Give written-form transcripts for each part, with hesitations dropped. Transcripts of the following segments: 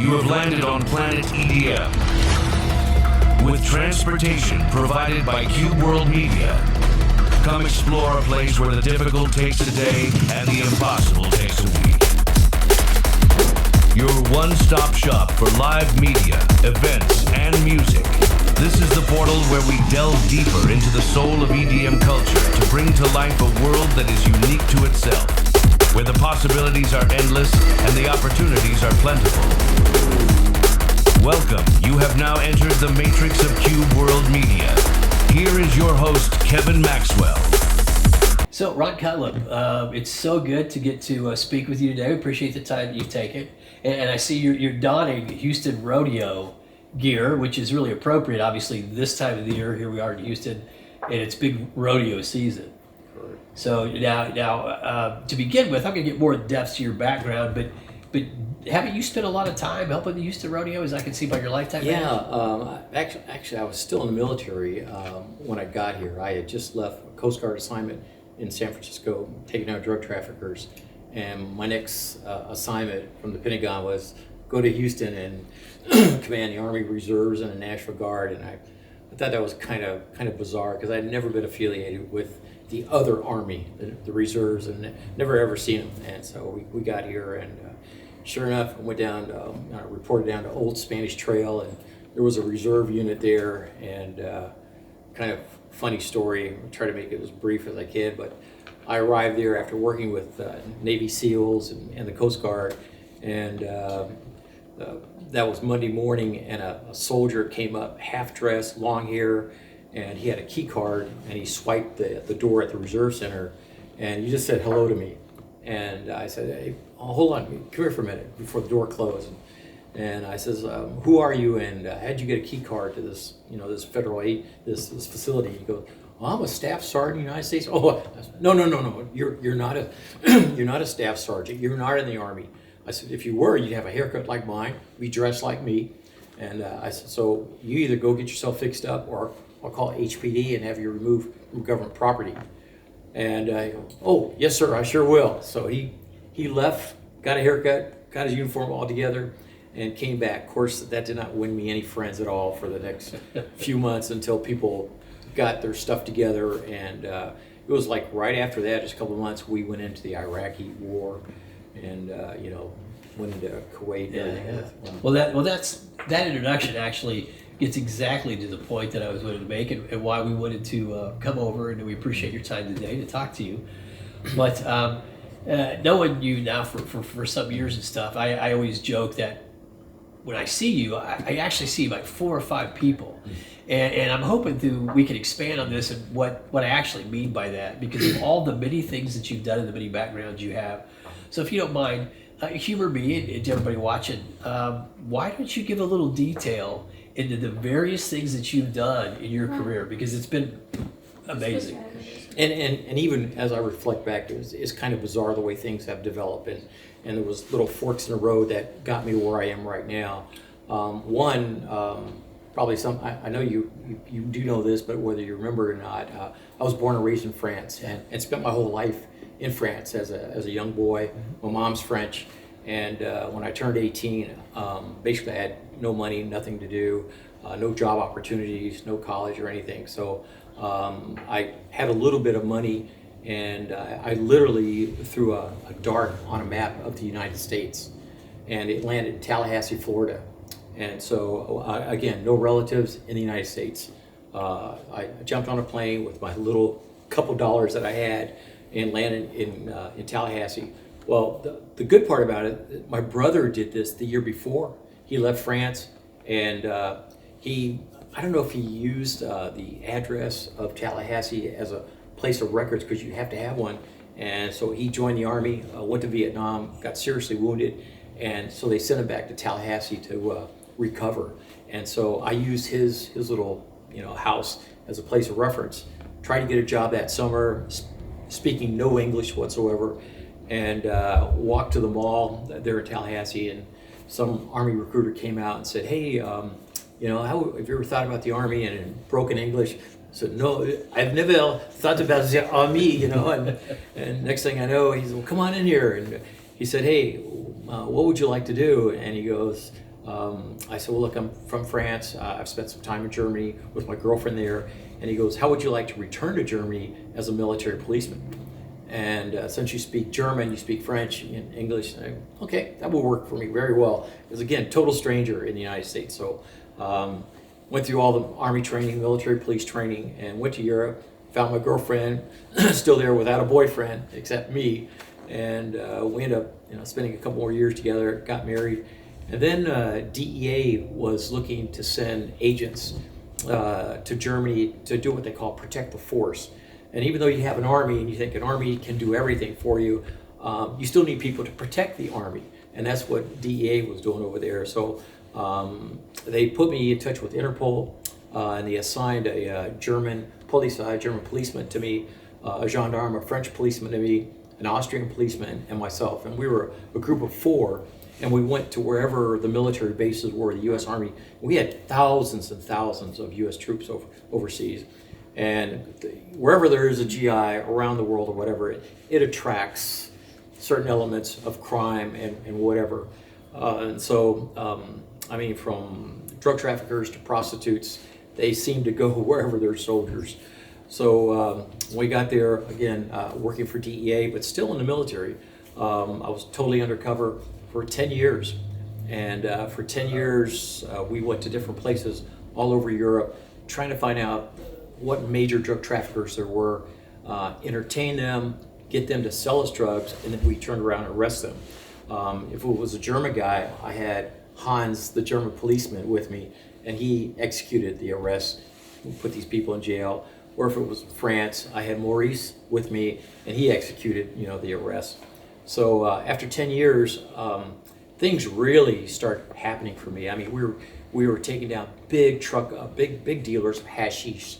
You have landed on planet EDM. With transportation provided by Cube World Media. Come explore a place where the difficult takes a day and the impossible takes a week. Your one-stop shop for live media, events, and music. This is the portal where we delve deeper into the soul of EDM culture to bring to life a world that is unique to itself, where the possibilities are endless and the opportunities are plentiful. Welcome. You have now entered the matrix of Cube World Media. Here is your host, Kevin Maxwell. So, Ron Cutlip, it's so good to get to speak with you today. We appreciate the time that you've taken. And I see you're donning Houston rodeo gear, which is really appropriate, obviously, this time of the year. Here we are in Houston, and it's big rodeo season. Correct. So now, to begin with, I'm going to get more in depth to your background, but haven't you spent a lot of time helping the Houston rodeo, as I can see by your lifetime? Yeah, actually, I was still in the military when I got here. I had just left a Coast Guard assignment in San Francisco, taking out drug traffickers, and my next assignment from the Pentagon was go to Houston and command the Army Reserves and the National Guard. And I thought that was kind of bizarre because I'd never been affiliated with the other Army, the Reserves, and never ever seen them. And so we got here, and sure enough, I went down, I reported down to Old Spanish Trail, and there was a reserve unit there, and kind of funny story. I'll try to make it as brief as I can, but I arrived there after working with Navy SEALs and the Coast Guard, and that was Monday morning, and a soldier came up, half-dressed, long hair, and he had a key card, and he swiped the door at the Reserve Center, and he just said hello to me. And I said, hey, hold on, come here for a minute before the door closed. And I says, who are you, and how'd you get a key card to this, this federal aid, this facility? He goes, well, I'm a staff sergeant in the United States. Oh, no, you're not a you're not a staff sergeant. You're not in the Army. I said, if you were, you'd have a haircut like mine, be dressed like me. And I said, so you either go get yourself fixed up, or I'll call HPD and have you remove from government property. And I go, oh, yes, sir, I sure will. So he left, got a haircut, got his uniform all together, and came back. Of course, that did not win me any friends at all for the next few months until people got their stuff together. And it was like right after that, just a couple of months, we went into the Iraqi war and, went into Kuwait. Yeah. Well, that introduction actually gets exactly to the point that I was wanting to make and why we wanted to come over, and we appreciate your time today to talk to you. But knowing you now for some years and stuff, I always joke that when I see you, I actually see like 4 or 5 people. And I'm hoping we can expand on this and what I actually mean by that, because of all the many things that you've done and the many backgrounds you have. So if you don't mind, humor me and to everybody watching, why don't you give a little detail into the various things that you've done in your career, because it's been amazing. And even as I reflect back, it's kind of bizarre the way things have developed, and there was little forks in the road that got me where I am right now. Probably I know you do know this, but whether you remember or not, I was born and raised in France and spent my whole life in France as a young boy. My mom's French, and when I turned 18, basically I had no money, nothing to do, no job opportunities, no college or anything. So I had a little bit of money, and I literally threw a dart on a map of the United States, and it landed in Tallahassee, Florida. And so again, no relatives in the United States. I jumped on a plane with my little couple dollars that I had and landed in Tallahassee. Well, the good part about it, my brother did this the year before. He left France, and I don't know if he used the address of Tallahassee as a place of records, because you have to have one. And so he joined the Army, went to Vietnam, got seriously wounded, and so they sent him back to Tallahassee to recover. And so I used his little house as a place of reference. Tried to get a job that summer, speaking no English whatsoever, and walked to the mall there in Tallahassee, and some Army recruiter came out and said, hey, have you ever thought about the Army? And in broken English, I said, no, I've never thought about the Army, and next thing I know, he said, well, come on in here. And he said, hey, what would you like to do? And he goes, I said, well, look, I'm from France. I've spent some time in Germany with my girlfriend there. And he goes, how would you like to return to Germany as a military policeman? And since you speak German, you speak French and English, and okay, that will work for me very well. Because again, total stranger in the United States. So went through all the Army training, military police training, and went to Europe. Found my girlfriend, still there without a boyfriend except me. And we ended up spending a couple more years together, got married. And then DEA was looking to send agents to Germany to do what they call protect the force. And even though you have an army and you think an army can do everything for you, you still need people to protect the army. And that's what DEA was doing over there. So they put me in touch with Interpol, and they assigned a German policeman to me, a gendarme, a French policeman to me, an Austrian policeman, and myself. And we were a group of 4. And we went to wherever the military bases were, the U.S. Army. We had thousands and thousands of U.S. troops overseas. And wherever there is a GI around the world or whatever, it attracts certain elements of crime and whatever. And so, I mean, from drug traffickers to prostitutes, they seem to go wherever there's soldiers. So when we got there, again, working for DEA, but still in the military, I was totally undercover for 10 years. And for 10 years, we went to different places all over Europe, trying to find out what major drug traffickers there were, entertain them, get them to sell us drugs, and then we turned around and arrest them. If it was a German guy, I had Hans, the German policeman, with me, and he executed the arrest, put these people in jail. Or if it was France, I had Maurice with me, and he executed, the arrest. So after 10 years, things really started happening for me. I mean, we were taking down big dealers of hashish,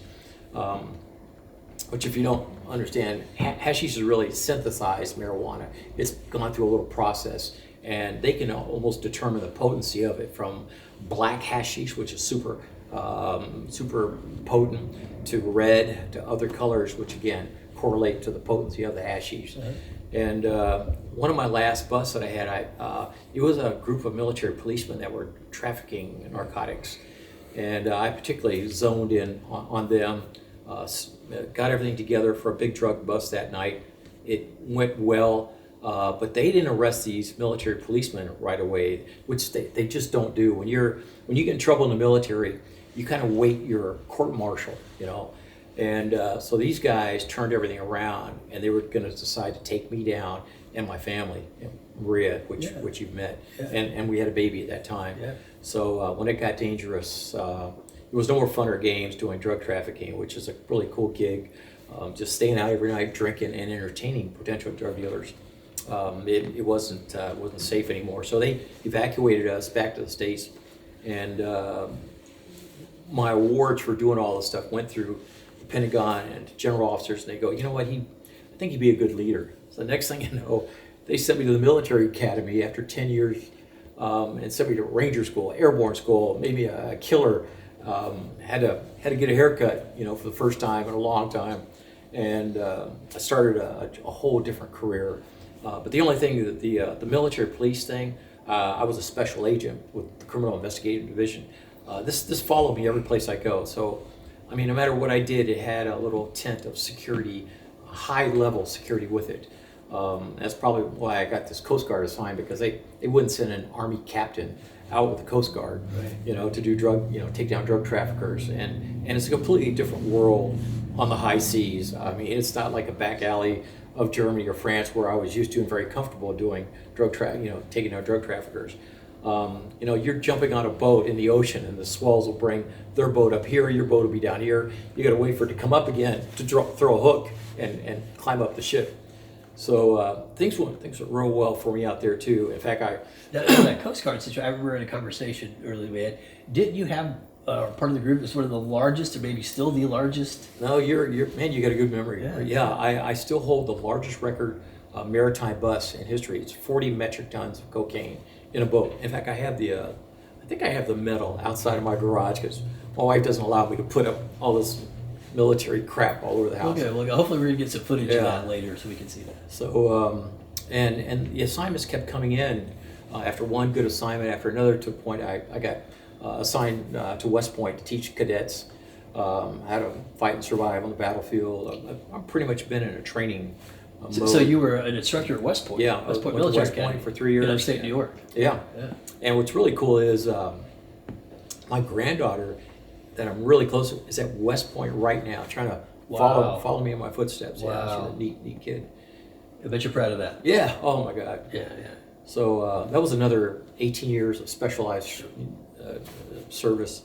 which, if you don't understand, hashish is really synthesized marijuana. It's gone through a little process, and they can almost determine the potency of it from black hashish, which is super potent, to red, to other colors, which again correlate to the potency of the hashish. Uh-huh. And one of my last busts that I had, it was a group of military policemen that were trafficking narcotics. And I particularly zoned in on them, got everything together for a big drug bust that night. It went well, but they didn't arrest these military policemen right away, which they just don't do. When you get in trouble in the military, you kind of wait your court-martial, And so these guys turned everything around, and they were going to decide to take me down and my family, Maria, which you've met, and we had a baby at that time. Yeah. So when it got dangerous, it was no more fun or games doing drug trafficking, which is a really cool gig. Just staying out every night, drinking and entertaining potential drug dealers. It wasn't safe anymore. So they evacuated us back to the States, and my awards for doing all this stuff went through the Pentagon and general officers, and they go, you know what, I think he'd be a good leader. So the next thing you know, they sent me to the military academy after 10 years, and sent me to Ranger School, Airborne School, maybe a killer. Had to get a haircut, for the first time in a long time, and I started a whole different career. But the only thing that the military police thing, I was a special agent with the Criminal Investigative Division. This followed me every place I go. So, I mean, no matter what I did, it had a little tint of security, high level security with it. That's probably why I got this Coast Guard assignment, because they wouldn't send an Army captain out with the Coast Guard, right, to do take down drug traffickers, and it's a completely different world on the high seas. I mean, it's not like a back alley of Germany or France where I was used to and very comfortable doing taking down drug traffickers. You're jumping on a boat in the ocean, and the swells will bring their boat up here, your boat will be down here. You got to wait for it to come up again to throw a hook and climb up the ship. So things went real well for me out there too. In fact, that Coast Guard situation, I remember in a conversation earlier we had, didn't you have part of the group that's one of the largest, or maybe still the largest? No, you're man, you got a good memory. Yeah. I still hold the largest record maritime bust in history. It's 40 metric tons of cocaine in a boat. In fact, I have the medal outside of my garage, because my wife doesn't allow me to put up all this military crap all over the house. Okay, well, hopefully we're gonna get some footage of that later so we can see that. So and the assignments kept coming in. after one good assignment after another, to the point I got assigned to West Point to teach cadets how to fight and survive on the battlefield. I've pretty much been in a training mode. So you were an instructor at West Point? Yeah, West Point went to Military West Point Academy for 3 years. in upstate New York. Yeah. And what's really cool is my granddaughter that I'm really close to is at West Point right now, trying to follow me in my footsteps. Wow. Yeah, she's a neat kid. I bet you're proud of that. Yeah. Oh my God. Yeah. So that was another 18 years of specialized service,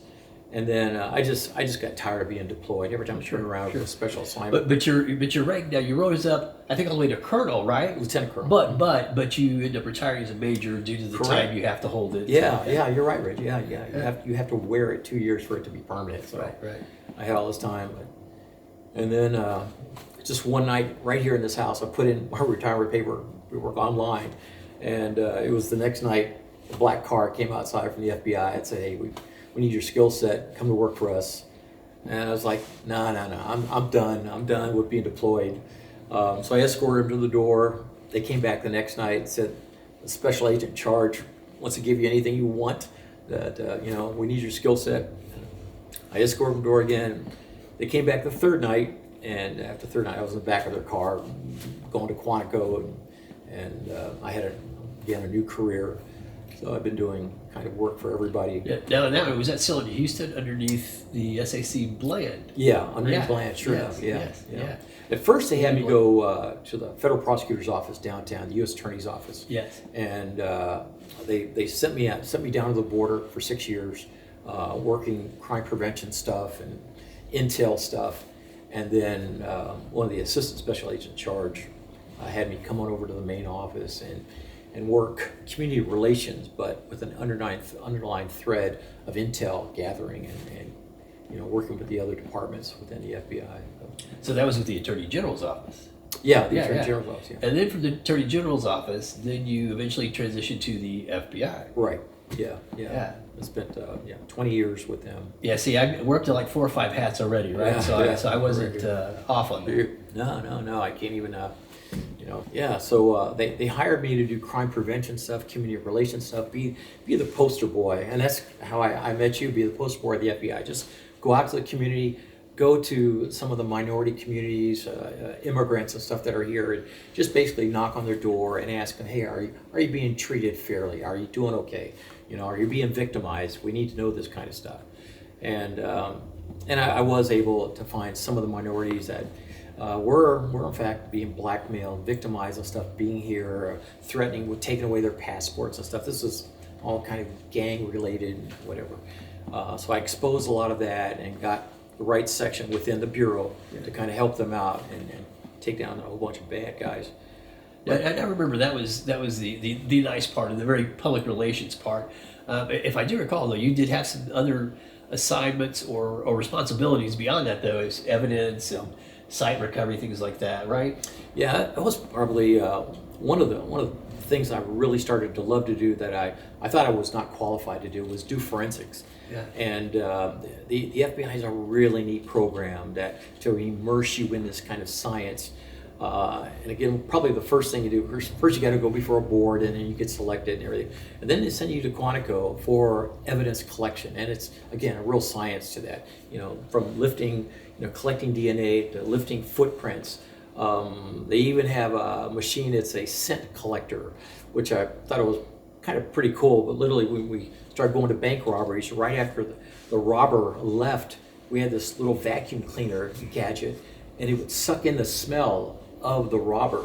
and then I just got tired of being deployed. Every time I turned around, it was a special assignment. But you're rank now. You rose up, I think, all the way to colonel, right? Lieutenant colonel. But you end up retiring as a major due to the time you have to hold it. Yeah, you're right, Reggie. Yeah. You have to wear it 2 years for it to be permanent. So Right. I had all this time, and then just one night right here in this house, I put in my retirement paperwork online, and it was the next night. A black car came outside from the FBI and said, "Hey, we need your skill set. Come to work for us." And I was like, no, I'm done. I'm done with being deployed. So I escorted them to the door. They came back the next night and said, "The special agent in charge wants to give you anything you want. That we need your skill set." I escorted them to the door again. They came back the third night, and after the third night, I was in the back of their car, going to Quantico, and I had a new career. So I've been doing kind of work for everybody. Yeah. Now was that still in Houston underneath the SAC Bland? Yeah, underneath Bland, sure enough. Yeah. At first, they had me go to the federal prosecutor's office downtown, the U.S. Attorney's office. Yes. And they sent me down to the border for 6 years, working crime prevention stuff and intel stuff. And then one of the assistant special agents in charge had me come on over to the main office and work community relations, but with an underlying thread of intel gathering and working with the other departments within the FBI. So that was with the Attorney General's office. Yeah, the Attorney General's office. Yeah. And then from the Attorney General's office, then you eventually transitioned to the FBI. Right. Yeah. I spent 20 years with them. Yeah. See, we're up to like 4 or 5 hats already, right? Yeah, so I wasn't off on that. No. I can't even. So they hired me to do crime prevention stuff, community relations stuff, be the poster boy, and that's how I met you. Be the poster boy of the FBI. Just go out to the community, go to some of the minority communities, immigrants and stuff that are here, and just basically knock on their door and ask them, "Hey, are you being treated fairly? Are you doing okay? Are you being victimized? We need to know this kind of stuff." And I was able to find some of the minorities that were in fact being blackmailed, victimized and stuff, being here, threatening with taking away their passports and stuff. This is all kind of gang related and whatever. So I exposed a lot of that and got the right section within the Bureau to kind of help them out and take down a whole bunch of bad guys. I remember that was the nice part and the very public relations part. If I do recall, though, you did have some other assignments or responsibilities beyond that, though, as evidence and site recovery, things like that, right? Yeah, that was probably one of the things I really started to love to do that I thought I was not qualified to do was do forensics. Yeah. And the FBI has a really neat program to immerse you in this kind of science. And again, probably the first thing you do, first you got to go before a board and then you get selected and everything. And then they send you to Quantico for evidence collection. And it's, again, a real science to that. From lifting, collecting DNA to lifting footprints. They even have a machine that's a scent collector, which I thought it was kind of pretty cool. But literally when we started going to bank robberies, right after the robber left, we had this little vacuum cleaner gadget, and it would suck in the smell of the robber.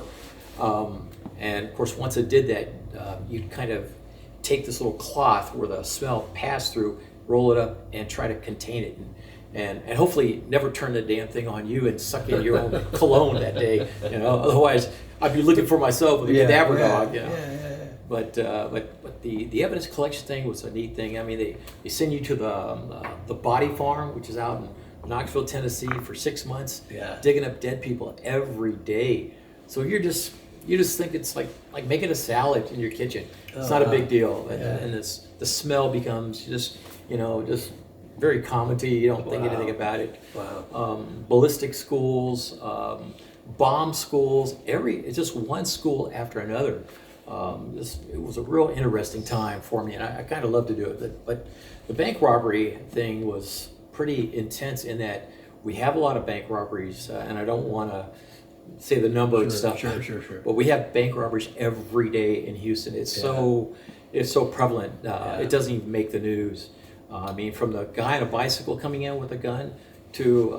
And of course, once it did that, you'd kind of take this little cloth where the smell passed through, roll it up, and try to contain it. And hopefully never turn the damn thing on you and suck in your own cologne that day. Otherwise I'd be looking for myself with a cadaver dog. But the evidence collection thing was a neat thing. I mean, they send you to the body farm, which is out in Knoxville, Tennessee, for 6 months, digging up dead people every day. So you just think it's like making a salad in your kitchen. It's not a big deal, and the smell becomes just very common to you. You don't think anything about it. Wow. Ballistic schools, bomb schools. It's just one school after another. It was a real interesting time for me, and I kind of love to do it. But the bank robbery thing was pretty intense in that we have a lot of bank robberies, and I don't want to say the number and stuff. Sure. But we have bank robberies every day in Houston. It's so prevalent. It doesn't even make the news. I mean, from the guy on a bicycle coming in with a gun to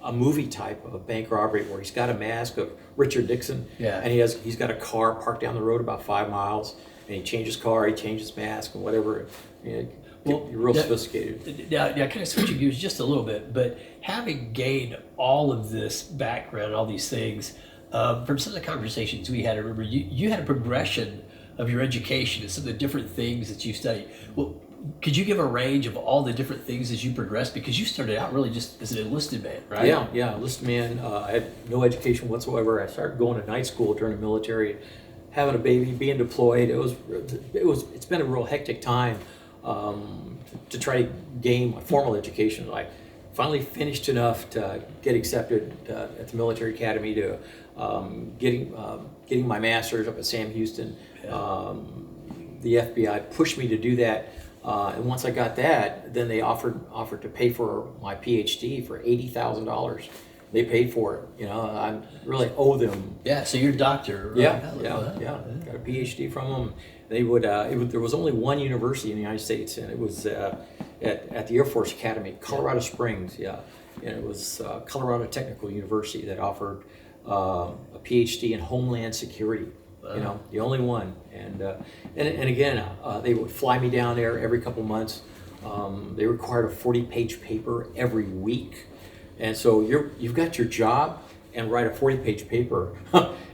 a movie type of a bank robbery where he's got a mask of Richard Nixon, and he's got a car parked down the road about 5 miles, and he changes car, he changes mask, and whatever. You know, you're real sophisticated. Now, kind of switching gears just a little bit, but having gained all of this background, all these things, from some of the conversations we had, I remember you had a progression of your education and some of the different things that you studied. Well, could you give a range of all the different things as you progressed? Because you started out really just as an enlisted man, right? Yeah, enlisted man. I had no education whatsoever. I started going to night school during the military, having a baby, being deployed. It's been a real hectic time to try to gain my formal education. I finally finished enough to get accepted at the military academy to getting my master's up at Sam Houston. The FBI pushed me to do that. And once I got that, then they offered to pay for my PhD for $80,000. They paid for it. You know, I really owe them. Yeah. So you're a doctor. Right? Yeah. Got a PhD from them. They would. There was only one university in the United States, and it was at the Air Force Academy, Colorado Springs. Yeah, and it was Colorado Technical University that offered a PhD in Homeland Security. You know, the only one, and again, they would fly me down there every couple months. They required a 40-page paper every week, and so you've got your job and write a 40-page paper.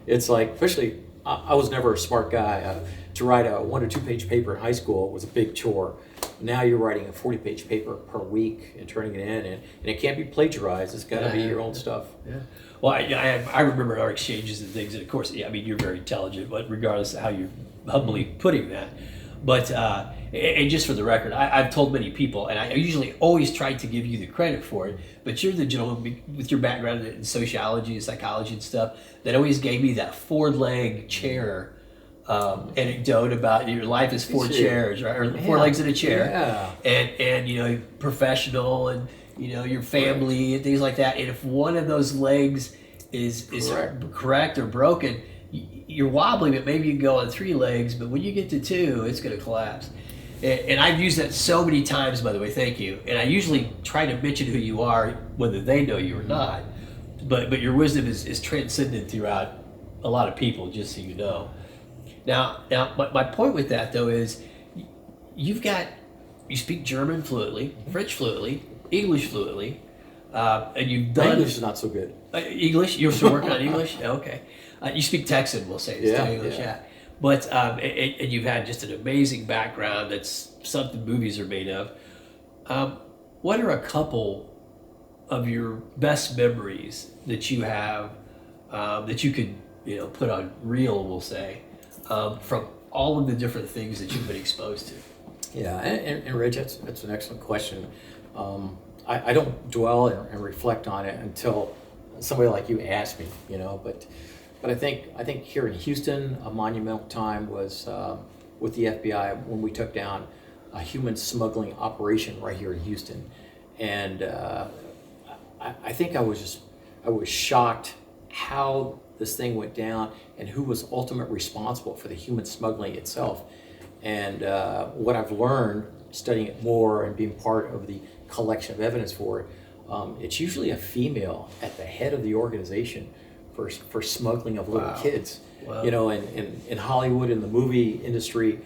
It's like, especially, I was never a smart guy. To write a 1 or 2 page paper in high school was a big chore. Now you're writing a 40-page paper per week and turning it in, and it can't be plagiarized. It's got to be your own stuff. Yeah. Well, I remember our exchanges and things, and of course, I mean, you're very intelligent, but regardless of how you're humbly putting that. But, and just for the record, I've told many people, and I usually always try to give you the credit for it, but you're the gentleman with your background in sociology and psychology and stuff that always gave me that 4-leg chair anecdote about your life is 4 chairs, right? Or 4 legs in a chair. Yeah. And you know, professional and, you know, your family and things like that. And if one of those legs is correct or broken, you're wobbling, but maybe you can go on 3 legs, but when you get to 2, it's going to collapse. And I've used that so many times, by the way, thank you. And I usually try to mention who you are, whether they know you or not. But your wisdom is transcendent throughout a lot of people, just so you know. Now, my point with that, though, is you speak German fluently, French fluently, English fluently, and you've done... English is not so good. English? You're still working on English? Okay. You speak Texan, we'll say, instead of English, yeah. But, and you've had just an amazing background that's something movies are made of. What are a couple of your best memories that you have that you could, you know, put on reel, we'll say, from all of the different things that you've been exposed to? Yeah, and Reg, that's an excellent question. I don't dwell and reflect on it until somebody like you asked me, you know. But I think here in Houston, a monumental time was with the FBI when we took down a human smuggling operation right here in Houston, and I think I was shocked how this thing went down and who was ultimately responsible for the human smuggling itself. And what I've learned studying it more and being part of the collection of evidence for it, it's usually a female at the head of the organization for smuggling of little kids. Wow. You know, and in Hollywood, in the movie industry,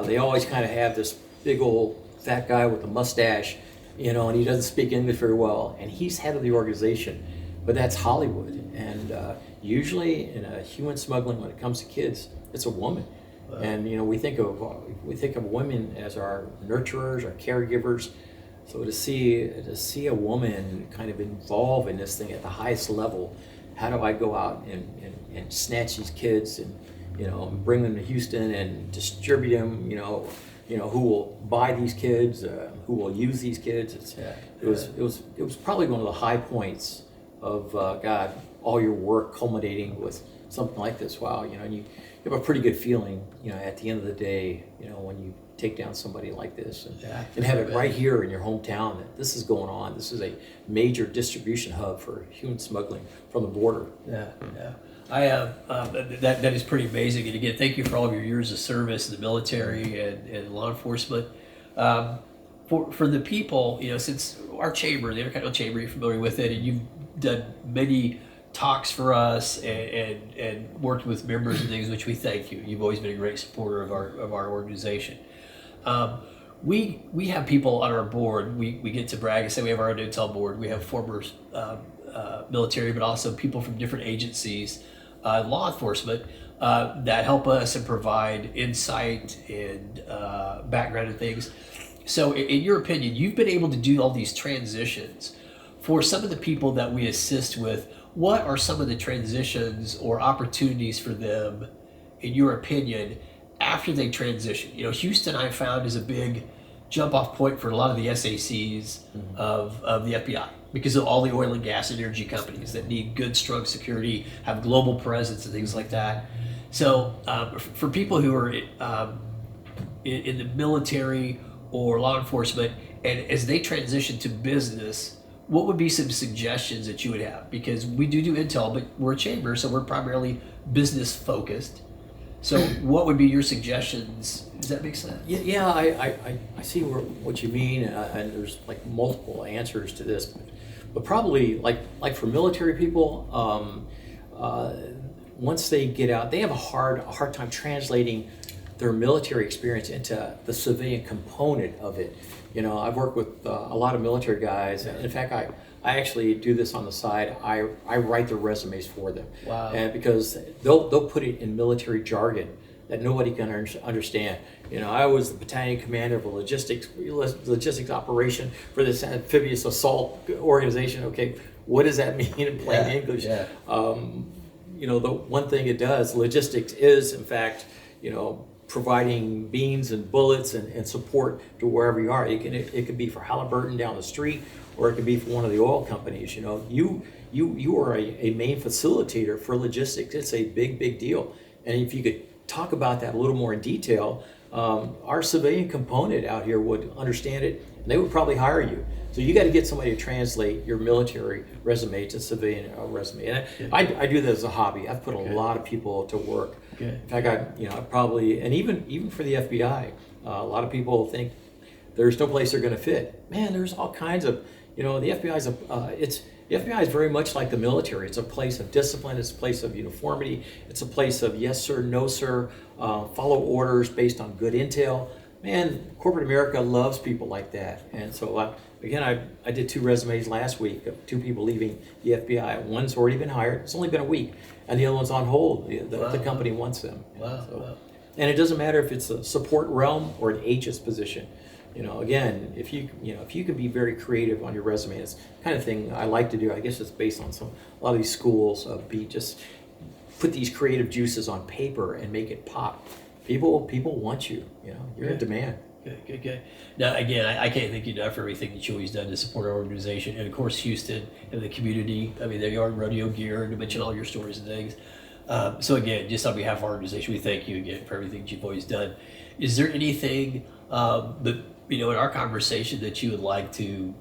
they always kind of have this big old fat guy with a mustache, you know, and he doesn't speak English very well, and he's head of the organization. But that's Hollywood, and usually in a human smuggling, when it comes to kids, it's a woman. Wow. And you know, we think of women as our nurturers, our caregivers. So to see a woman kind of involved in this thing at the highest level, how do I go out and snatch these kids and, you know, bring them to Houston and distribute them, you know, who will buy these kids, who will use these kids. It was probably one of the high points of God, all your work culminating with something like this. Wow, you know, and you have a pretty good feeling, at the end of the day, when you take down somebody like this and have it right here in your hometown that this is going on. This is a major distribution hub for human smuggling from the border. Yeah. I that is pretty amazing. And again, thank you for all of your years of service in the military and law enforcement. For the people, since our chamber, the Intercontinental Chamber, you're familiar with it, and you've done many talks for us and worked with members and things, which we thank you. You've always been a great supporter of our organization. We have people on our board. We get to brag and say we have our own intel board. We have former military, but also people from different agencies, law enforcement, that help us and provide insight and background and things. So in your opinion, you've been able to do all these transitions. For some of the people that we assist with, what are some of the transitions or opportunities for them, in your opinion, after they transition? Houston, I found, is a big jump-off point for a lot of the SACs of the FBI, because of all the oil and gas and energy companies that need good, strong security, have global presence and things like that. So for people who are in the military or law enforcement, and as they transition to business, what would be some suggestions that you would have? Because we do intel, but we're a chamber, so we're primarily business focused. So what would be your suggestions? Does that make sense? Yeah, I see what you mean, and there's like multiple answers to this, but probably like for military people, once they get out, they have a hard time translating their military experience into the civilian component of it. I've worked with a lot of military guys. In fact, I actually do this on the side. I write their resumes for them. Wow. And because they'll put it in military jargon that nobody can understand. I was the battalion commander of a logistics operation for this amphibious assault organization. Okay, what does that mean in plain English? Yeah. The one thing it does, logistics is, in fact, providing beans and bullets and support to wherever you are. It could be for Halliburton down the street, or it could be for one of the oil companies. You are a main facilitator for logistics. It's a big deal. And if you could talk about that a little more in detail, our civilian component out here would understand it, and they would probably hire you. So you got to get somebody to translate your military resume to civilian resume. And I do that as a hobby. I've put a lot of people to work. Good. In fact, I probably, and even for the FBI, a lot of people think there's no place they're going to fit. Man, there's all kinds of, the FBI the FBI is very much like the military. It's a place of discipline. It's a place of uniformity. It's a place of yes sir, no sir, follow orders based on good intel. Man, corporate America loves people like that. And so again, I did 2 resumes last week of 2 people leaving the FBI. One's already been hired. It's only been a week. And the other one's on hold. The company wants them. Wow. And it doesn't matter if it's a support realm or an H's position. Again, if you can be very creative on your resume, it's the kind of thing I like to do. I guess it's based on a lot of these schools of just put these creative juices on paper and make it pop. People want you. You're in demand. Good. Now, again, I can't thank you enough for everything that you've always done to support our organization, and of course Houston and the community. I mean, there you are in rodeo gear, and to mention all your stories and things. So again, just on behalf of our organization, we thank you again for everything that you've always done. Is there anything that in our conversation that you would like to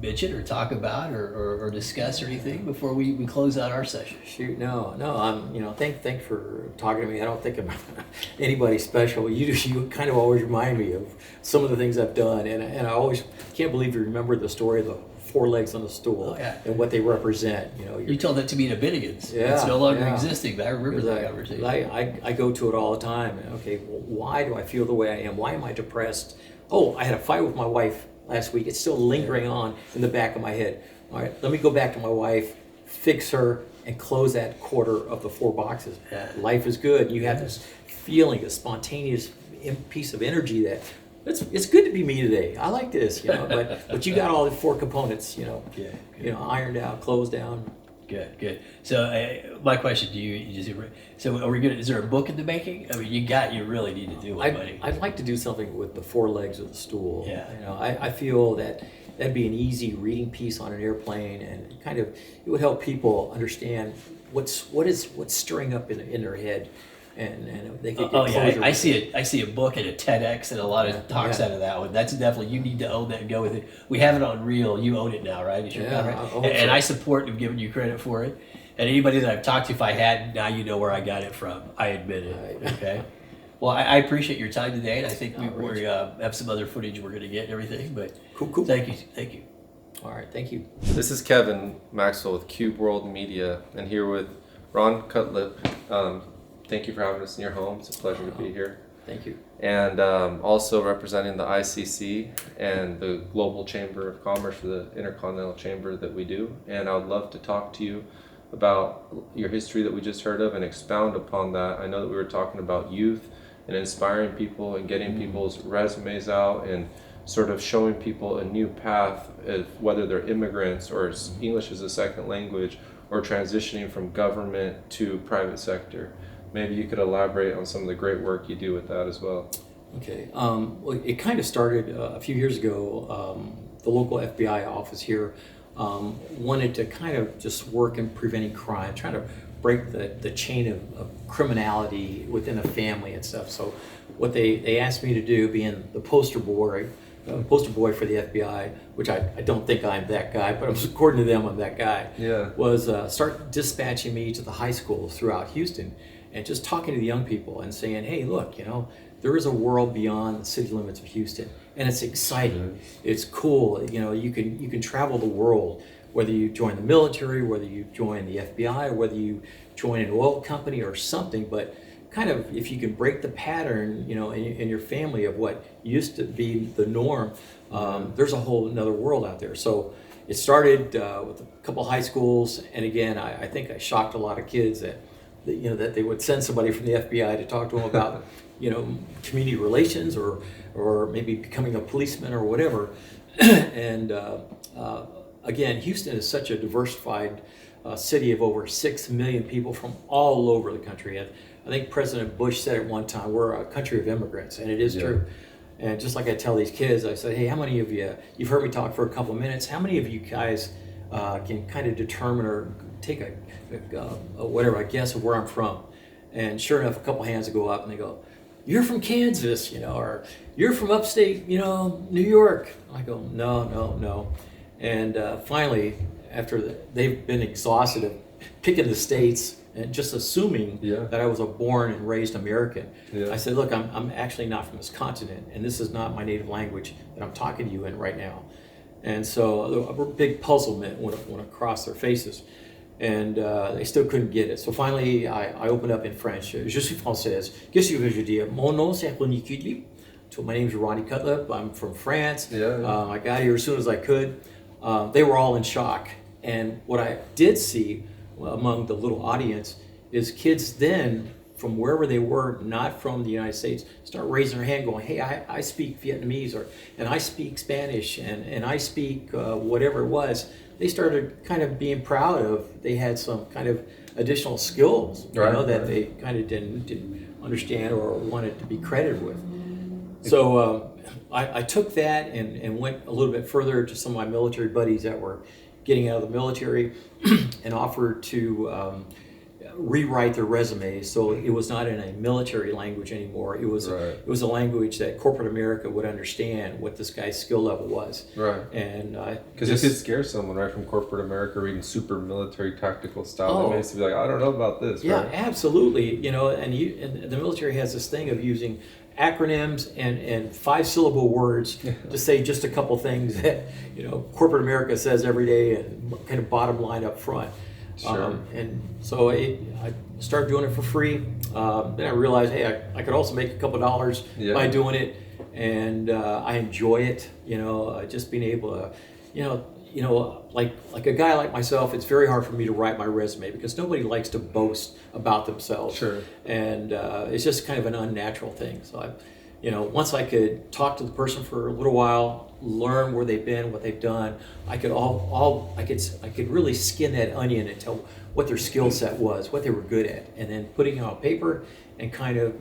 mention or talk about or discuss or anything before we close out our session? Shoot, no. Thanks for talking to me. I don't think I'm anybody special. You kind of always remind me of some of the things I've done, and I always can't believe you remember the story of the 4 legs on the stool and what they represent. You told that to me in a Bennigan's. Yeah, it's no longer existing, but I remember that conversation. I go to it all the time. Okay, well, why do I feel the way I am? Why am I depressed? Oh, I had a fight with my wife last week. It's still lingering on in the back of my head. All right, let me go back to my wife, fix her, and close that quarter of the 4 boxes. Life is good. You have this feeling, a spontaneous piece of energy that it's good to be me today. I like this, but you got all the 4 components, ironed out, closed down. Good. So my question to you, so are we is there a book in the making? I mean, you really need to do one, buddy. I'd like to do something with the 4 legs of the stool. Yeah. I feel that that'd be an easy reading piece on an airplane, and it would help people understand what's stirring up in their head and they could get Oh yeah, closure. I see it. I see a book and a TEDx and a lot of talks yeah. out of that one. That's definitely, you need to own that and go with it. We have it on Reel. You own it now, right? It's your Yeah, right? I hope And so. I support and giving you credit for it. And anybody that I've talked to, if I hadn't, now you know where I got it from. I admit it. Right. Okay. Well, I appreciate your time today, and I think we Rich. have some other footage we're going to get and everything. But Cool. thank you. All right, thank you. This is Kevin Maxwell with Cube World Media, and here with Ron Cutlip. Thank you for having us in your home. It's a pleasure to be here. Thank you. And also representing the ICC and the Global Chamber of Commerce, for the Intercontinental Chamber that we do. And I would love to talk to you about your history that we just heard of and expound upon that. I know that we were talking about youth and inspiring people and getting people's resumes out and sort of showing people a new path, whether they're immigrants or English as a second language or transitioning from government to private sector. Maybe you could elaborate on some of the great work you do with that as well. Okay. Well, it kind of started a few years ago. The local FBI office here wanted to kind of just work in preventing crime, trying to break the chain of criminality within a family and stuff. So what they asked me to do, being the poster boy for the FBI, which I don't think I'm that guy, but according to them, I'm that guy, was start dispatching me to the high schools throughout Houston and just talking to the young people and saying, hey, look, there is a world beyond the city limits of Houston, and it's exciting. It's cool. You can travel the world, whether you join the military, whether you join the FBI, or whether you join an oil company or something. But kind of, if you can break the pattern, in your family of what used to be the norm, there's a whole another world out there. So it started with a couple high schools, and again, I think I shocked a lot of kids that they would send somebody from the FBI to talk to them about community relations or maybe becoming a policeman or whatever. And again, Houston is such a diversified city of over 6 million people from all over the country. And I think President Bush said at one time, we're a country of immigrants, and it is true. And just like I tell these kids, I say, hey, how many of you've heard me talk for a couple of minutes, how many of you guys can kind of determine or take a guess of where I'm from? And sure enough, a couple hands will go up and they go, you're from Kansas, or you're from upstate, New York. I go, no. And finally, after they've been exhausted of picking the states and just assuming that I was a born and raised American, I said, look, I'm actually not from this continent, and this is not my native language that I'm talking to you in right now. And so a big puzzlement went across their faces, and they still couldn't get it. So finally, I opened up in French. Je suis française. Qu'est-ce que je veux dire? Mon nom c'est Ron Cutlip. So my name's Ron Cutlip. I'm from France. I got here as soon as I could. They were all in shock. And what I did see among the little audience is kids then, from wherever they were, not from the United States, start raising their hand going, hey, I speak Vietnamese, and I speak Spanish, and I speak whatever it was. They started kind of being proud of, they had some kind of additional skills, that they kind of didn't understand or wanted to be credited with. So I took that and went a little bit further to some of my military buddies that were getting out of the military and offered to rewrite their resumes so it was not in a military language anymore. It was a language that corporate America would understand what this guy's skill level was. And because it could scare someone right from corporate America reading super military tactical style. They may be like, I don't know about this. Absolutely. And the military has this thing of using acronyms and 5-syllable words to say just a couple things that corporate America says every day and kind of bottom line up front. And so I started doing it for free. Then I realized, hey, I could also make a couple dollars by doing it, and I enjoy it. Just being able to, like a guy like myself, it's very hard for me to write my resume because nobody likes to boast about themselves. And it's just kind of an unnatural thing. So once I could talk to the person for a little while, learn where they've been, what they've done, I could really skin that onion and tell what their skill set was, what they were good at, and then putting it on paper and kind of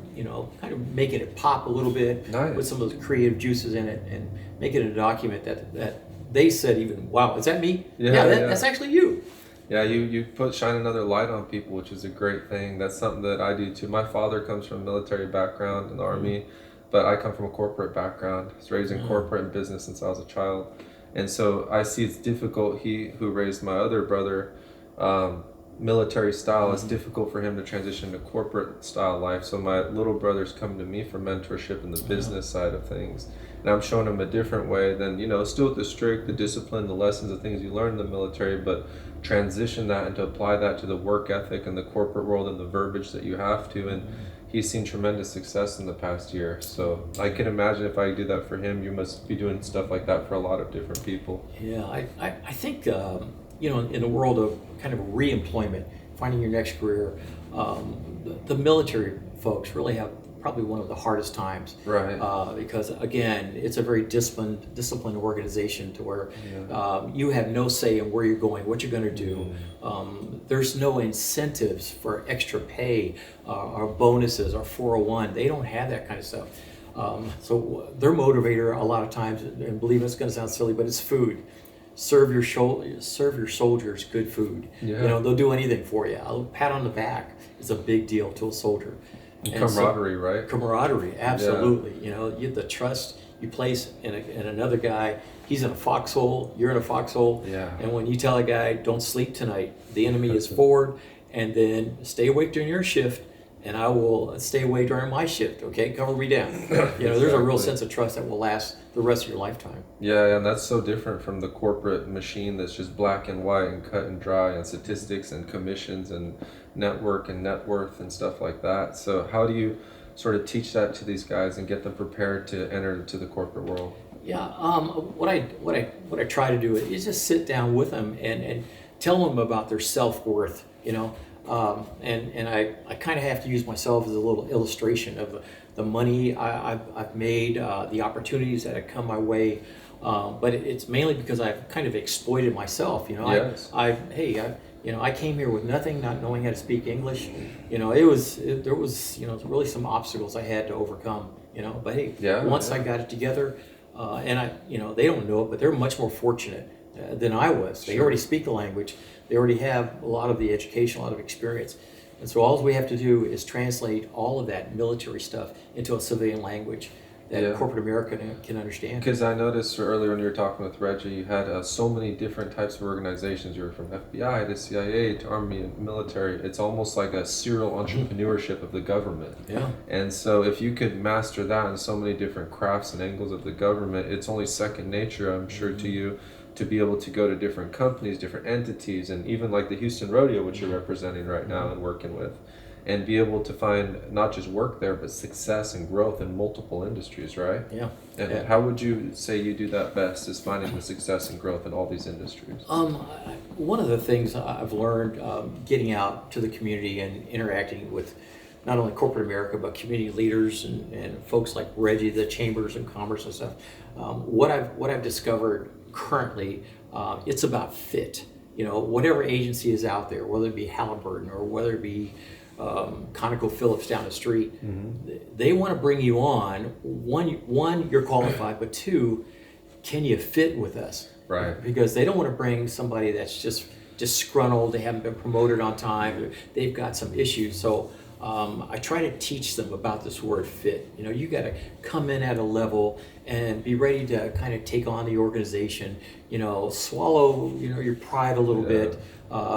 making it pop a little bit with some of those creative juices in it and making it a document that they said even, wow, is that me? That's actually you. Yeah, you shine another light on people, which is a great thing. That's something that I do too. My father comes from a military background in the Army, but I come from a corporate background. I was raised in corporate and business since I was a child. And so I see it's difficult. He who raised my other brother, military style, it's difficult for him to transition to corporate style life. So my little brother's come to me for mentorship in the business side of things. And I'm showing him a different way than, still the strict, the discipline, the lessons, the things you learn in the military, but transition that and to apply that to the work ethic and the corporate world and the verbiage that you have to. And he's seen tremendous success in the past year. So I can imagine if I do that for him, you must be doing stuff like that for a lot of different people. Yeah, I think, in the world of kind of re-employment, finding your next career, the military folks really have probably one of the hardest times. Right. Because again, it's a very disciplined organization to where you have no say in where you're going, what you're going to do. There's no incentives for extra pay or bonuses or 401. They don't have that kind of stuff. So their motivator a lot of times, and believe it's going to sound silly, but it's food. Serve your soldiers good food. Yeah. They'll do anything for you. A pat on the back is a big deal to a soldier. And camaraderie, right? Camaraderie, absolutely. The trust you place in another guy. He's in a foxhole, you're in a foxhole. Yeah. And when you tell a guy, don't sleep tonight, the enemy is forward, and then stay awake during your shift, and I will stay awake during my shift, okay? Cover me down. There's a real sense of trust that will last the rest of your lifetime. Yeah, and that's so different from the corporate machine that's just black and white and cut and dry and statistics and commissions and network and net worth and stuff like that. So how do you sort of teach that to these guys and get them prepared to enter into the corporate world? Yeah, what I try to do is just sit down with them and tell them about their self-worth, and I kind of have to use myself as a little illustration of the money I've made, the opportunities that have come my way, but it's mainly because I've kind of exploited myself. Yes. I came here with nothing, not knowing how to speak English. There was really some obstacles I had to overcome. But hey, once I got it together, and they don't know it, but they're much more fortunate than I was. They already speak the language. They already have a lot of the education, a lot of experience. And so all we have to do is translate all of that military stuff into a civilian language that corporate America can understand. Because I noticed earlier when you were talking with Reggie, you had so many different types of organizations. You were from FBI to CIA to Army and military. It's almost like a serial entrepreneurship of the government. Yeah. And so if you could master that in so many different crafts and angles of the government, it's only second nature, I'm sure, to you, to be able to go to different companies, different entities, and even like the Houston Rodeo, which you're representing right now and working with, and be able to find not just work there, but success and growth in multiple industries, right? Yeah. And how would you say you do that best, is finding the success and growth in all these industries? One of the things I've learned getting out to the community and interacting with not only corporate America, but community leaders and folks like Reggie, the chambers and commerce and stuff, what I've discovered currently, it's about fit. Whatever agency is out there, whether it be Halliburton or whether it be ConocoPhillips down the street, they want to bring you on. One, you're qualified, but two, can you fit with us? Right. Because they don't want to bring somebody that's just disgruntled, they haven't been promoted on time, they've got some issues. So I try to teach them about this word fit. You got to come in at a level and be ready to kind of take on the organization. Swallow your pride a little bit.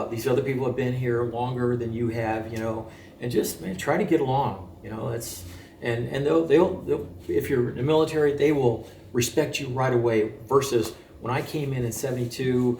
These other people have been here longer than you have. And just try to get along. It's and they'll if you're in the military, they will respect you right away. Versus when I came in '72,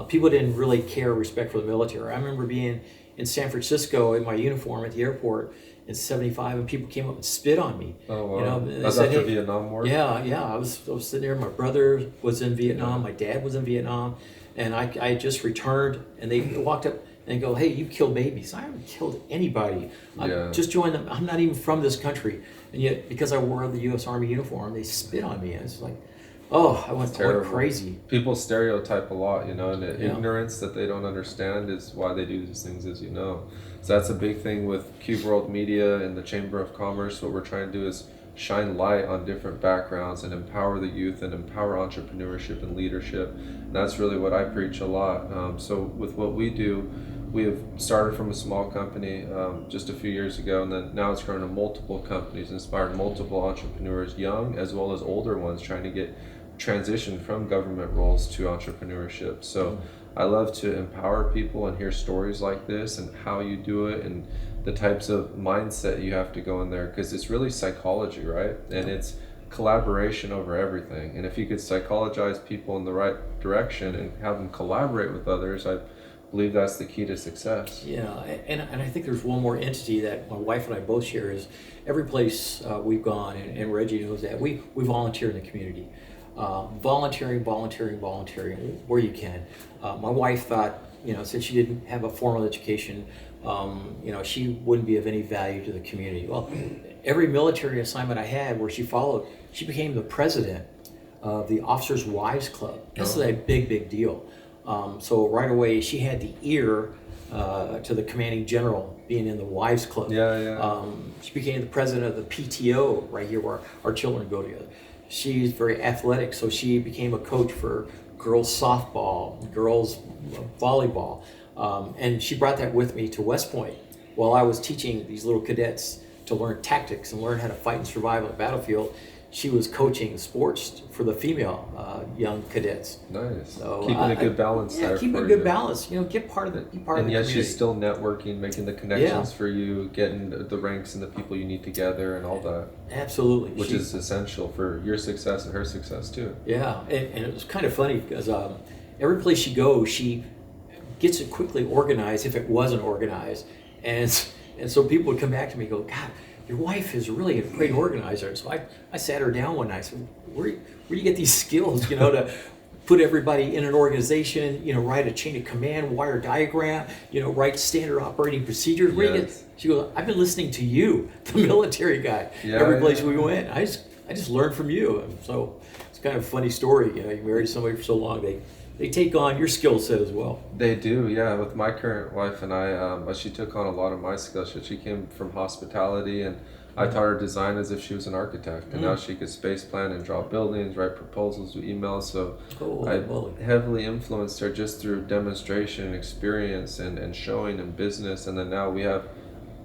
people didn't really care or respect for the military. I remember being in San Francisco in my uniform at the airport in '75, and people came up and spit on me. Oh wow! That's after Vietnam War. Yeah. I was sitting there. My brother was in Vietnam. My dad was in Vietnam, and I just returned. And they walked up and go, "Hey, you killed babies." I haven't killed anybody. I just joined them. I'm not even from this country, and yet because I wore the U.S. Army uniform, they spit on me. And it's like, oh, I went crazy. People stereotype a lot, and the ignorance that they don't understand is why they do these things, as So that's a big thing with Cube World Media and the Chamber of Commerce. What we're trying to do is shine light on different backgrounds and empower the youth and empower entrepreneurship and leadership. And that's really what I preach a lot. So with what we do, we have started from a small company just a few years ago, and then now it's grown to multiple companies, inspired multiple entrepreneurs, young as well as older ones, trying to get transition from government roles to entrepreneurship. So I love to empower people and hear stories like this and how you do it and the types of mindset you have to go in there, because it's really psychology, right? And it's collaboration over everything. And if you could psychologize people in the right direction and have them collaborate with others, I believe that's the key to success. Yeah, and I think there's one more entity that my wife and I both share is every place we've gone, and Reggie knows that, we volunteer in the community. Volunteering where you can. My wife thought, since she didn't have a formal education, she wouldn't be of any value to the community. Well, every military assignment I had where she followed, she became the president of the Officers' Wives Club. This is a big deal. So right away, she had the ear to the commanding general being in the Wives Club. She became the president of the PTO right here where our children go together. She's very athletic, so she became a coach for girls softball, girls volleyball. And she brought that with me to West Point while I was teaching these little cadets to learn tactics and learn how to fight and survive on the battlefield. She was coaching sports for the female young cadets. Nice. So, keeping a good balance there. Keeping a good balance. Get part of the community. And yet she's still networking, making the connections for you, getting the ranks and the people you need together and all that. Absolutely. Which is essential for your success and her success too. Yeah, and it was kind of funny because every place she goes, she gets it quickly organized if it wasn't organized. And so people would come back to me and go, God, your wife is really a great organizer. So I sat her down one night and said, where do you get these skills, to put everybody in an organization, write a chain of command, wire diagram, write standard operating procedures. Where do you get? She goes, I've been listening to you, the military guy, every place we went. I just learned from you. And so it's kind of a funny story. You married somebody for so long, they take on your skill set as well. They do, yeah. With my current wife and I, she took on a lot of my skills. She came from hospitality, and I taught her design as if she was an architect. And now she could space plan and draw buildings, write proposals, do emails. So I heavily influenced her just through demonstration and experience and showing in business. And then now we have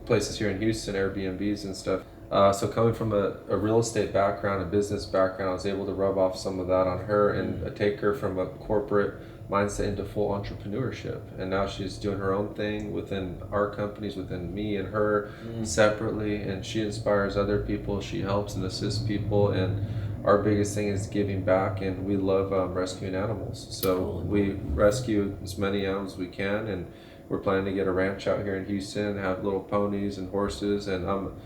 places here in Houston, Airbnbs and stuff. So coming from a real estate background, a business background, I was able to rub off some of that on her and take her from a corporate mindset into full entrepreneurship. And now she's doing her own thing within our companies, within me and her separately. And she inspires other people. She helps and assists people. And our biggest thing is giving back. And we love rescuing animals. So we rescue as many animals as we can. And we're planning to get a ranch out here in Houston, have little ponies and horses. And I'm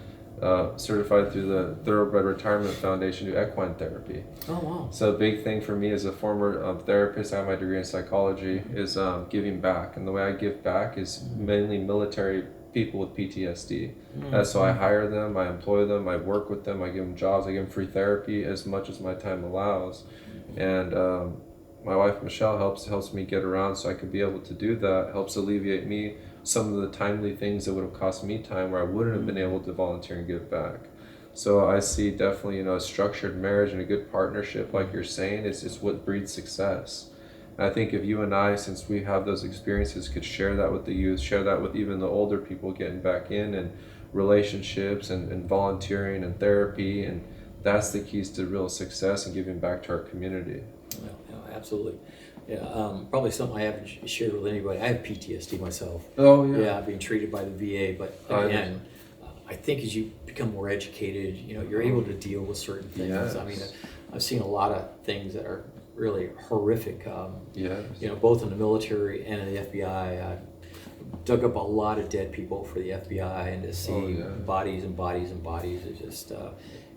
certified through the Thoroughbred Retirement Foundation to equine therapy. Oh, wow. So a big thing for me as a former therapist, I have my degree in psychology, is giving back. And the way I give back is mainly military people with PTSD. So I hire them, I employ them, I work with them, I give them jobs, I give them free therapy as much as my time allows. And my wife Michelle helps me get around so I could be able to do that, helps alleviate me some of the timely things that would have cost me time where I wouldn't have been able to volunteer and give back. So I see definitely, a structured marriage and a good partnership, like you're saying, is what breeds success. And I think if you and I, since we have those experiences, could share that with the youth, share that with even the older people getting back in, and relationships and volunteering and therapy, and that's the keys to real success and giving back to our community. Yeah, absolutely. Yeah, probably something I haven't shared with anybody. I have PTSD myself. Oh, yeah. Yeah, being treated by the VA. But again, I think as you become more educated, you're able to deal with certain things. Yes. I mean, I've seen a lot of things that are really horrific. Yes. Both in the military and in the FBI. I dug up a lot of dead people for the FBI, and to see bodies and bodies and bodies, it's just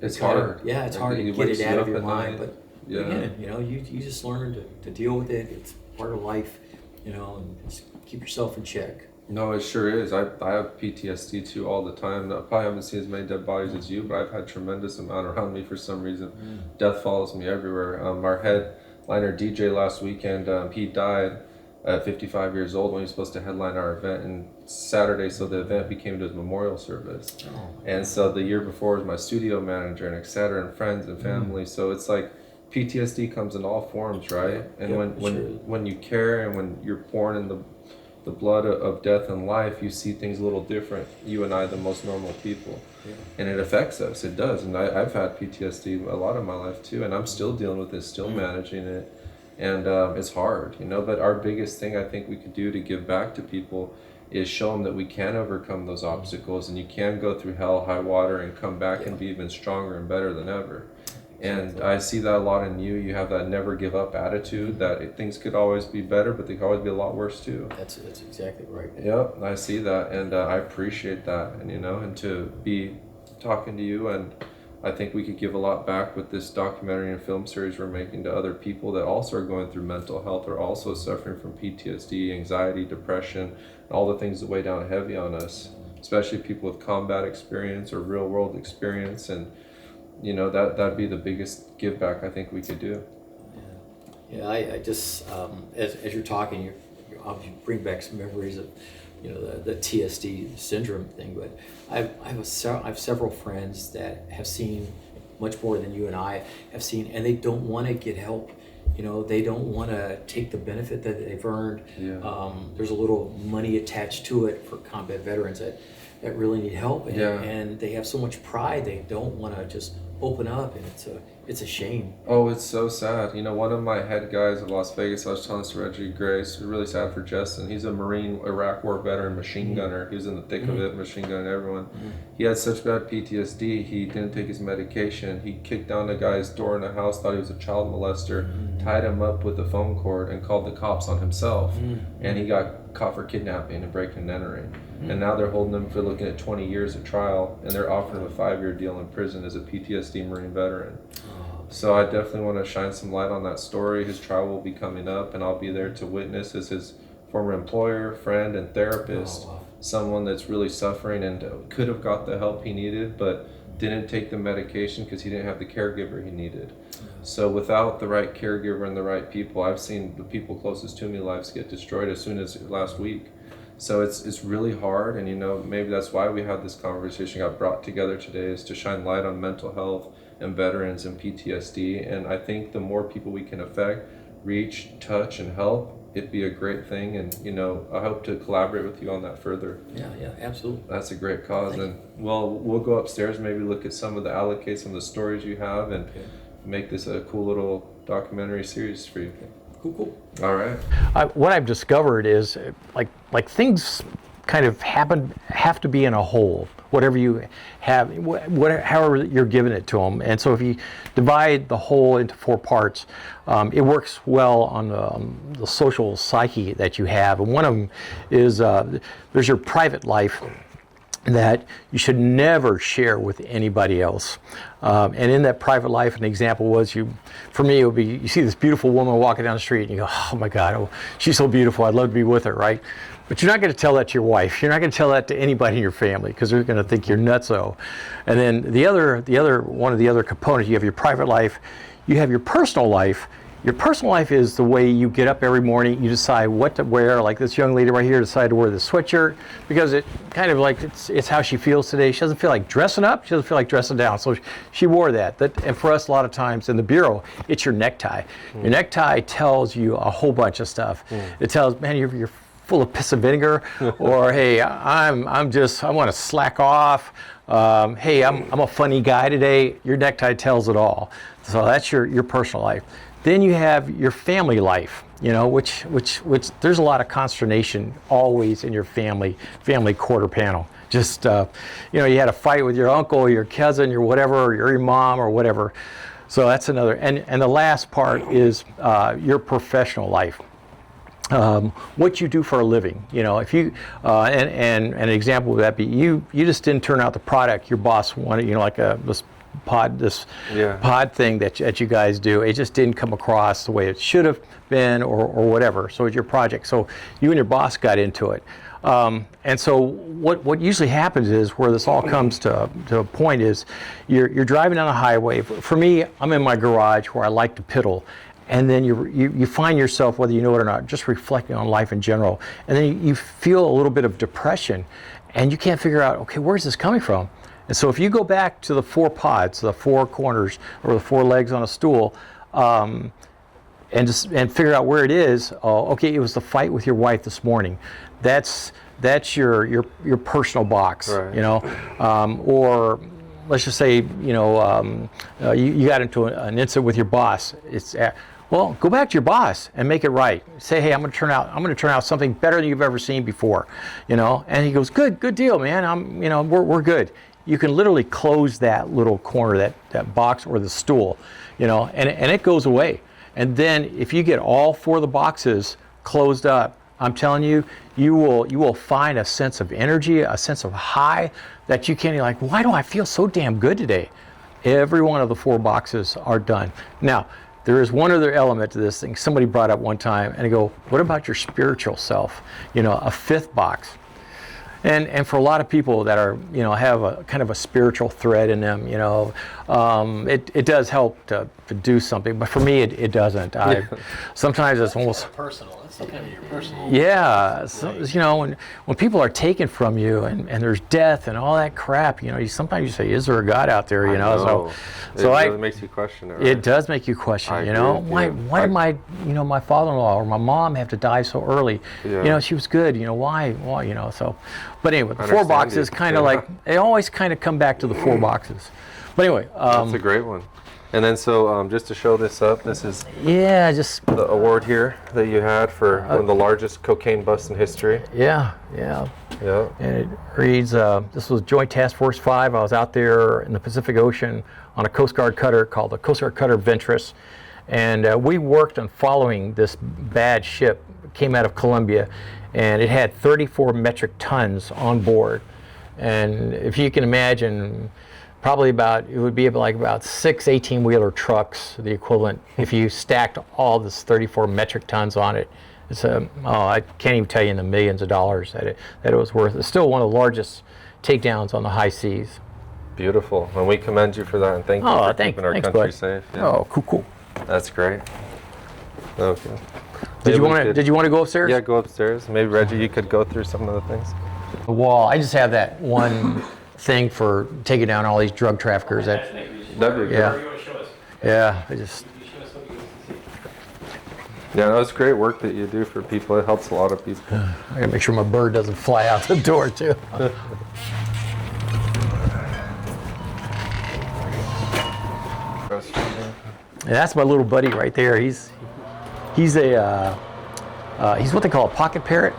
it's hard. It's hard to get it out of your mind, but. Yeah. Again, you just learn to deal with it. It's part of life, and just keep yourself in check. No, it sure is. I have PTSD too all the time. I probably haven't seen as many dead bodies as you, but I've had tremendous amount around me for some reason. Death follows me everywhere. Our headliner DJ last weekend, he died at 55 years old when he was supposed to headline our event, and Saturday, so the event became to his memorial service. And so the year before was my studio manager and et cetera, and friends and family. So it's like PTSD comes in all forms, right? And when you care and when you're born in the blood of death and life, you see things a little different, you and I, the most normal people. And it affects us, it does. And I've had PTSD a lot of my life too, and I'm still dealing with it, still managing it. And it's hard, you know, but our biggest thing I think we could do to give back to people is show them that we can overcome those obstacles, and you can go through hell, high water, and come back and be even stronger and better than ever. And I see that a lot in you. You have that never give up attitude, that things could always be better, but they could always be a lot worse too. That's exactly right. Yep, I see that, and I appreciate that, and you know, and to be talking to you, and I think we could give a lot back with this documentary and film series we're making to other people that also are going through mental health, or also suffering from PTSD, anxiety, depression, all the things that weigh down heavy on us, especially people with combat experience or real world experience. And you know, that'd be the biggest give back I think we could do. Yeah, I just as you're talking, you obviously bring back some memories of, you know, the TSD syndrome thing. But I have several friends that have seen much more than you and I have seen, and they don't want to get help. You know, they don't want to take the benefit that they've earned. There's a little money attached to it for combat veterans that really need help, and they have so much pride, they don't want to just open up, and it's a shame. Oh, it's so sad. You know, one of my head guys of Las Vegas, I was telling this to Reggie Gray, it's really sad for Justin. He's a Marine Iraq War veteran, machine gunner. He was in the thick of it, machine gunning everyone. He had such bad PTSD, he didn't take his medication. He kicked down the guy's door in the house, thought he was a child molester, tied him up with a phone cord, and called the cops on himself. And he got caught for kidnapping and breaking and entering. And now they're holding him for looking at 20 years of trial, and they're offering him a 5-year deal in prison as a PTSD Marine veteran. So I definitely want to shine some light on that story. His trial will be coming up, and I'll be there to witness as his former employer, friend, and therapist, someone that's really suffering and could have got the help he needed, but didn't take the medication because he didn't have the caregiver he needed. So without the right caregiver and the right people, I've seen the people closest to me lives get destroyed as soon as last week. So it's really hard, and you know, maybe that's why we had this conversation got brought together today, is to shine light on mental health and veterans and PTSD. And I think the more people we can affect, reach, touch, and help, it'd be a great thing. And you know, I hope to collaborate with you on that further. Yeah, absolutely. That's a great cause. And well, we'll go upstairs, maybe look at some of the allocate, some of the stories you have, and make this a cool little documentary series for you. Cool. All right. What I've discovered is like things kind of have to be in a whole. Whatever you have, however you're giving it to them. And so if you divide the whole into 4 parts, it works well on the social psyche that you have. And one of them is there's your private life that you should never share with anybody else. And in that private life, an example was for me, it would be, you see this beautiful woman walking down the street and you go, oh my God, she's so beautiful, I'd love to be with her, right? But you're not going to tell that to your wife. You're not going to tell that to anybody in your family because they're going to think you're nutso. And then one of the other components, you have your private life, you have your personal life. Your personal life is the way you get up every morning, you decide what to wear. Like this young lady right here decided to wear the sweatshirt because it kind of like it's how she feels today. She doesn't feel like dressing up, she doesn't feel like dressing down. So she wore that. And for us, a lot of times in the bureau, it's your necktie. Your necktie tells you a whole bunch of stuff. It tells, man, you're full of piss and vinegar, or hey, I want to slack off. Hey, I'm a funny guy today. Your necktie tells it all. So that's your personal life. Then you have your family life, you know, which there's a lot of consternation always in your family quarter panel. Just, you know, you had a fight with your uncle, your cousin, your whatever, or your mom or whatever. So that's another. And the last part is your professional life. What you do for a living, you know, if you, and an example of that be you just didn't turn out the product your boss wanted, you know, like this pod thing that you guys do. It just didn't come across the way it should have been or whatever. So it's your project. So you and your boss got into it. And so what usually happens is where this all comes to a point is you're driving down the highway. For me, I'm in my garage where I like to piddle. and then you find yourself, whether you know it or not, just reflecting on life in general, and then you feel a little bit of depression, and you can't figure out, okay, where's this coming from? And so if you go back to the 4 pods, the 4 corners, or the 4 legs on a stool, and figure out where it is. Okay, it was the fight with your wife this morning. That's your personal box, right. you know, or let's just say, you know, you got into an incident with your boss. Well, go back to your boss and make it right. Say, hey, I'm going to turn out something better than you've ever seen before, you know. And he goes, good deal, man. We're good. You can literally close that little corner, that box or the stool, you know, and it goes away. And then if you get all 4 of the boxes closed up, I'm telling you, you will find a sense of energy, a sense of high that you can't, like, why do I feel so damn good today? Every one of the 4 boxes are done. Now, there is one other element to this thing. Somebody brought up one time, and I go, what about your spiritual self? You know, a 5th box. And for a lot of people that are, you know, have a kind of a spiritual thread in them, you know, it does help to do something. But for me, it doesn't. Sometimes it's almost personal. That's kind of your personal. Yeah, so, you know, when people are taken from you and there's death and all that crap, you know, sometimes you say, is there a God out there? You know, so it really makes you question it. Right? It does make you question. You know, why did my father-in-law or my mom have to die so early? Yeah. You know, she was good. You know, why? You know, so. But anyway, the 4 boxes kind of like they always kind of come back to the 4 boxes. But anyway, that's a great one. And then so just to show this up, this is just the award here that you had for one of the largest cocaine busts in history. Yeah. And it reads, this was Joint Task Force 5. I was out there in the Pacific Ocean on a Coast Guard cutter called the Coast Guard cutter Ventress. And we worked on following this bad ship. It came out of Colombia, and it had 34 metric tons on board. And if you can imagine, it would be about 6 18-wheeler trucks, the equivalent, if you stacked all this 34 metric tons on it. It's I can't even tell you in the millions of dollars that it was worth. It's still one of the largest takedowns on the high seas. Beautiful, and we commend you for that, and thank you for keeping our country safe. Yeah. Oh, cool. That's great. Okay. Did you want to go upstairs? Yeah, go upstairs. Maybe Reggie, you could go through some of the things. The wall. I just have that one thing for taking down all these drug traffickers. That'd be good. Yeah. I just. Yeah, that's great work that you do for people. It helps a lot of people. I gotta make sure my bird doesn't fly out the door too. And that's my little buddy right there. He's what they call a pocket parrot,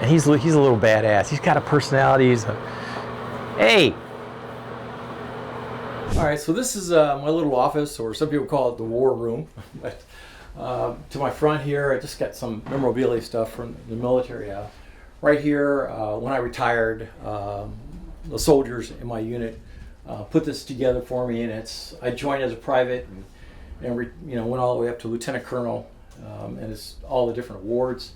and he's a little badass. He's got a personality. Hey. All right, so this is my little office, or some people call it the war room. But to my front here, I just got some memorabilia stuff from the military. Right here, when I retired, the soldiers in my unit put this together for me, and I joined as a private and went all the way up to lieutenant colonel, and it's all the different awards.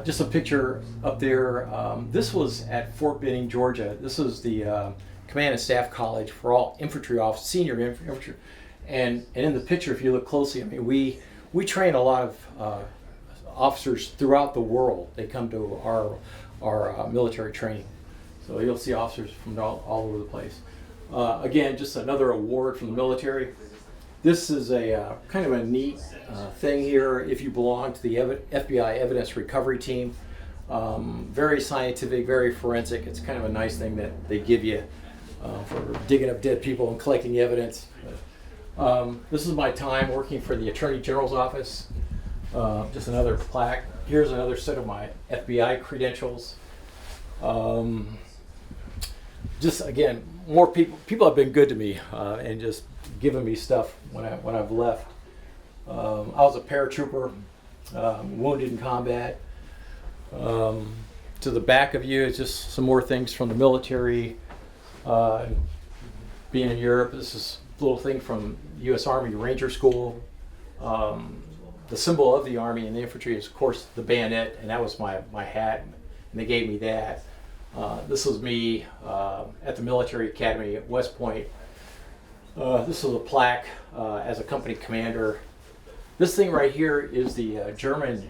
Just a picture up there. This was at Fort Benning, Georgia. This is the Command and Staff College for all infantry officers, senior infantry. And in the picture, if you look closely, I mean, we train a lot of officers throughout the world. They come to our military training. So you'll see officers from all over the place. Again, just another award from the military. This is a kind of a neat thing here if you belong to the FBI Evidence Recovery Team. Very scientific, very forensic. It's kind of a nice thing that they give you for digging up dead people and collecting evidence. This is my time working for the Attorney General's office. Just another plaque. Here's another set of my FBI credentials. Just again, more people have been good to me and just given me stuff when I've left. I was a paratrooper, wounded in combat. To the back of you is just some more things from the military. Being in Europe, this is a little thing from U.S. Army Ranger School. The symbol of the Army and the infantry is, of course, the bayonet, and that was my hat, and they gave me that. This was me at the military academy at West Point. This is a plaque as a company commander. This thing right here is the German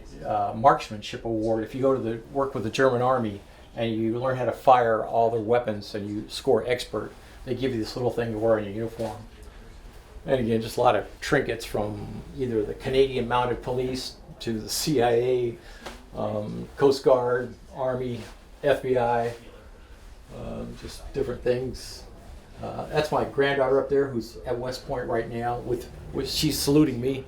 Marksmanship Award. If you go to work with the German Army and you learn how to fire all their weapons and you score expert, they give you this little thing to wear on your uniform. And again, just a lot of trinkets from either the Canadian Mounted Police to the CIA, Coast Guard, Army, FBI, just different things. That's my granddaughter up there who's at West Point right now. She's saluting me.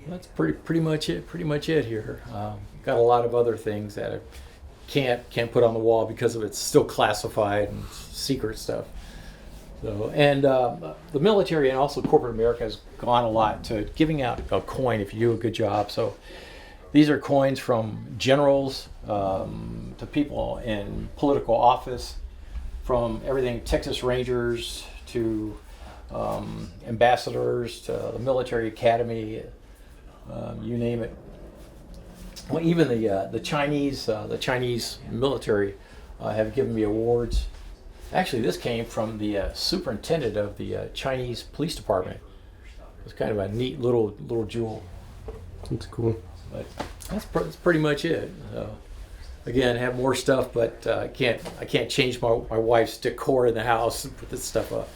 That's pretty much it. Pretty much it here. Got a lot of other things that I can't put on the wall because of it's still classified and secret stuff. So, and the military and also corporate America has gone a lot to giving out a coin if you do a good job. So these are coins from generals to people in political office, from everything Texas Rangers to ambassadors to the military academy, you name it. Well, even the Chinese military have given me awards. Actually, this came from the superintendent of the Chinese police department. It's kind of a neat little jewel. That's cool. But that's pretty much it. Again, have more stuff, but I can't change my wife's decor in the house and put this stuff up.